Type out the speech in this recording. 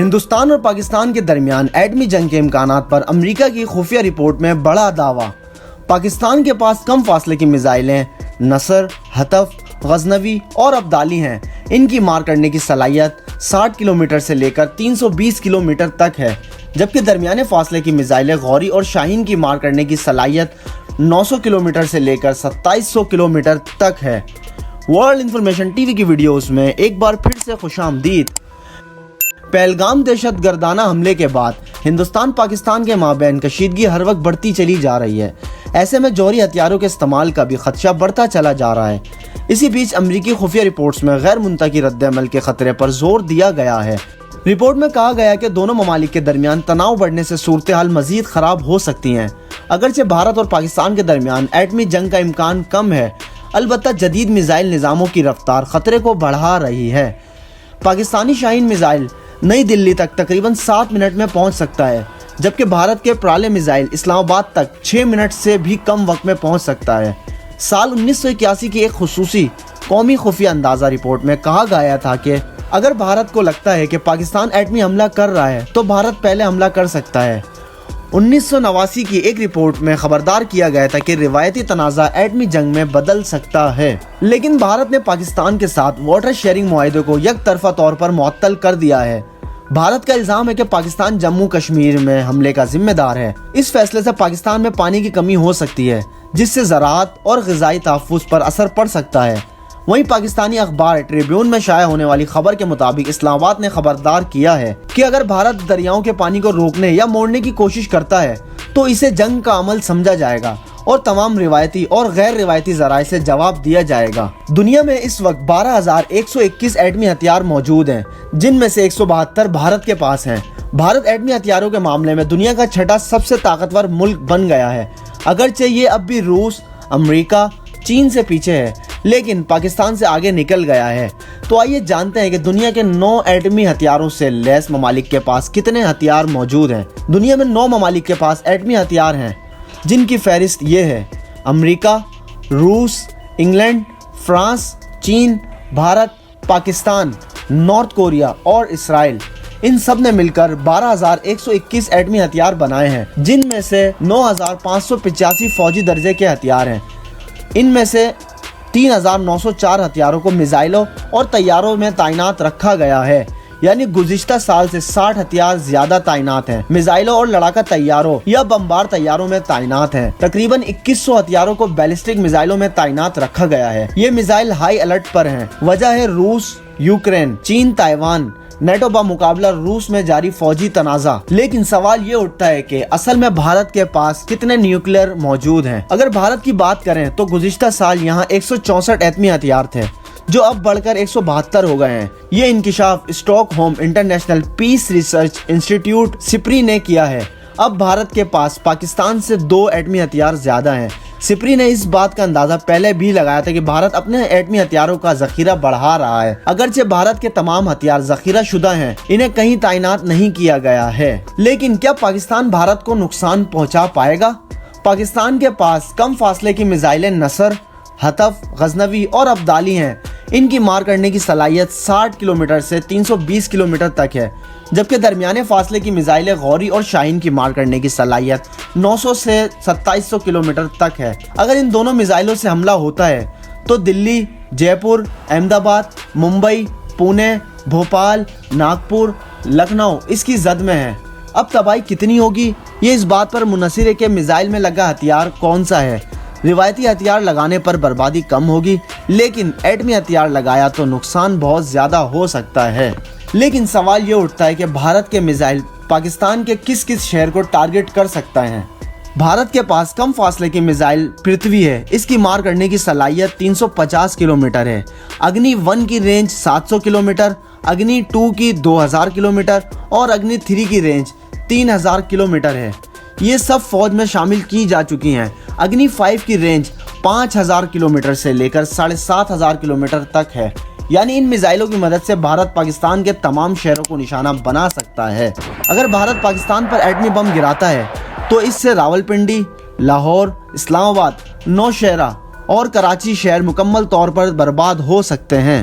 ہندوستان اور پاکستان کے درمیان ایٹمی جنگ کے امکانات پر امریکہ کی خفیہ رپورٹ میں بڑا دعویٰ۔ پاکستان کے پاس کم فاصلے کی میزائلیں نصر، ہتف، غزنوی اور ابدالی ہیں۔ ان کی مار کرنے کی صلاحیت 60 کلومیٹر سے لے کر 320 کلومیٹر تک ہے، جبکہ درمیانے فاصلے کی میزائلیں غوری اور شاہین کی مار کرنے کی صلاحیت 900 کلومیٹر سے لے کر 2700 کلومیٹر تک ہے۔ ورلڈ انفارمیشن ٹی وی کی ویڈیوز میں ایک بار پھر سے خوش آمدید۔ پہلگام دہشت گردانہ حملے کے بعد ہندوستان پاکستان کے مابین کشیدگی ہر وقت بڑھتی چلی جا رہی ہے۔ ایسے میں جوہری ہتھیاروں کے استعمال کا بھی خدشہ بڑھتا چلا جا رہا ہے۔ اسی بیچ امریکی خفیہ رپورٹس میں غیر منطقی رد عمل کے خطرے پر زور دیا گیا ہے۔ رپورٹ میں کہا گیا کہ دونوں ممالک کے درمیان تناؤ بڑھنے سے صورتحال مزید خراب ہو سکتی ہیں۔ اگرچہ بھارت اور پاکستان کے درمیان ایٹمی جنگ کا امکان کم ہے، البتہ جدید میزائل نظاموں کی رفتار خطرے کو بڑھا رہی ہے۔ پاکستانی شاہین میزائل نئی دلی تک تقریباً 7 منٹ میں پہنچ سکتا ہے، جبکہ بھارت کے پرالے میزائل اسلام آباد تک 6 منٹ سے بھی کم وقت میں پہنچ سکتا ہے۔ سال 1981 کی ایک خصوصی قومی خفیہ اندازہ رپورٹ میں کہا گیا تھا کہ اگر بھارت کو لگتا ہے کہ پاکستان ایٹمی حملہ کر رہا ہے تو بھارت پہلے حملہ کر سکتا ہے۔ 1989 کی ایک رپورٹ میں خبردار کیا گیا تھا کہ روایتی تنازع ایٹمی جنگ میں بدل سکتا ہے، لیکن بھارت نے پاکستان کے ساتھ واٹر شیئرنگ معاہدے کو یک طرفہ طور پر معطل کر دیا ہے۔ بھارت کا الزام ہے کہ پاکستان جموں کشمیر میں حملے کا ذمہ دار ہے۔ اس فیصلے سے پاکستان میں پانی کی کمی ہو سکتی ہے، جس سے زراعت اور غذائی تحفظ پر اثر پڑ سکتا ہے۔ وہیں پاکستانی اخبار ٹریبیون میں شائع ہونے والی خبر کے مطابق اسلام آباد نے خبردار کیا ہے کہ اگر بھارت دریاؤں کے پانی کو روکنے یا موڑنے کی کوشش کرتا ہے تو اسے جنگ کا عمل سمجھا جائے گا اور تمام روایتی اور غیر روایتی ذرائع سے جواب دیا جائے گا۔ دنیا میں اس وقت 12,121 ایٹمی ہتھیار موجود ہیں، جن میں سے 172 بھارت کے پاس ہیں۔ بھارت ایٹمی ہتھیاروں کے معاملے میں دنیا کا 6واں سب سے طاقتور ملک بن گیا ہے۔ اگرچہ یہ اب بھی روس، امریکہ، چین سے پیچھے ہے، لیکن پاکستان سے آگے نکل گیا ہے۔ تو آئیے جانتے ہیں کہ دنیا کے 9 ایٹمی ہتھیاروں سے لیس ممالک کے پاس کتنے ہتھیار موجود ہیں۔ دنیا میں 9 ممالک کے پاس ایٹمی ہتھیار ہیں، جن کی فہرست یہ ہے: امریکہ، روس، انگلینڈ، فرانس، چین، بھارت، پاکستان، نارتھ کوریا اور اسرائیل۔ ان سب نے مل کر 12,121 ایٹمی ہتھیار بنائے ہیں، جن میں سے 9,585 فوجی درجے کے ہتھیار ہیں۔ ان میں سے 3,904 ہتھیاروں کو میزائلوں اور طیاروں میں تعینات رکھا گیا ہے، یعنی گزشتہ سال سے 60 ہتھیار زیادہ تعینات ہیں۔ میزائلوں اور لڑاکا طیاروں یا بمبار طیاروں میں تعینات ہیں۔ تقریباً 2100 ہتھیاروں کو بیلسٹک میزائلوں میں تعینات رکھا گیا ہے۔ یہ میزائل ہائی الرٹ پر ہیں۔ وجہ ہے روس، یوکرین، چین، تائیوان، نیٹو بمقابلہ روس میں جاری فوجی تنازع۔ لیکن سوال یہ اٹھتا ہے کہ اصل میں بھارت کے پاس کتنے نیوکلیئر موجود ہیں۔ اگر بھارت کی بات کریں تو گزشتہ سال یہاں 164 ایٹمی ہتھیار تھے، جو اب بڑھ کر 172 ہو گئے ہیں۔ یہ انکشاف Stockholm International Peace Research Institute SIPRI نے کیا ہے۔ اب بھارت کے پاس پاکستان سے 2 ایٹمی ہتھیار زیادہ ہیں۔ سپری نے اس بات کا اندازہ پہلے بھی لگایا تھا کہ بھارت اپنے ایٹمی ہتھیاروں کا ذخیرہ بڑھا رہا ہے۔ اگرچہ بھارت کے تمام ہتھیار ذخیرہ شدہ ہیں، انہیں کہیں تعینات نہیں کیا گیا ہے، لیکن کیا پاکستان بھارت کو نقصان پہنچا پائے گا؟ پاکستان کے پاس کم فاصلے کی میزائلیں نصر، ہتف، غزنوی اور ابدالی ہیں۔ ان کی مار کرنے کی صلاحیت 60 کلومیٹر سے 320 کلومیٹر تک ہے، جبکہ درمیانے فاصلے کی میزائلیں غوری اور شاہین کی مار کرنے کی صلاحیت 900 سے 2700 کلومیٹر تک ہے۔ اگر ان دونوں میزائلوں سے حملہ ہوتا ہے تو دلی، جے پور، احمد آباد، ممبئی، پونے، بھوپال، ناگپور، لکھنؤ اس کی زد میں ہے۔ اب تباہی کتنی ہوگی، یہ اس بات پر منحصر ہے کہ میزائل میں لگا ہتھیار کون سا ہے۔ روایتی ہتھیار لگانے پر بربادی کم ہوگی، لیکن ایٹمی ہتھیار لگایا تو نقصان بہت زیادہ ہو سکتا ہے۔ لیکن سوال یہ اٹھتا ہے کہ بھارت کے میزائل پاکستان کے کس کس شہر کو ٹارگٹ کر سکتا ہے؟ بھارت کے پاس کم فاصلے کی میزائل پرتھوی ہے۔ اس کی مار کرنے کی صلاحیت 350 کلومیٹر ہے۔ اگنی 1 کی رینج 700 کلومیٹر، اگنی 2 کی 2000 کلومیٹر اور اگنی 3 کی رینج 3000 کلومیٹر ہے۔ یہ سب فوج میں شامل کی جا چکی ہیں۔ اگنی 5 کی رینج 5000 کلومیٹر سے لے کر 7500 کلومیٹر تک ہے، یعنی ان میزائلوں کی مدد سے بھارت پاکستان کے تمام شہروں کو نشانہ بنا سکتا ہے۔ اگر بھارت پاکستان پر ایٹمی بم گراتا ہے تو اس سے راولپنڈی، لاہور، اسلام آباد، نوشہرہ اور کراچی شہر مکمل طور پر برباد ہو سکتے ہیں۔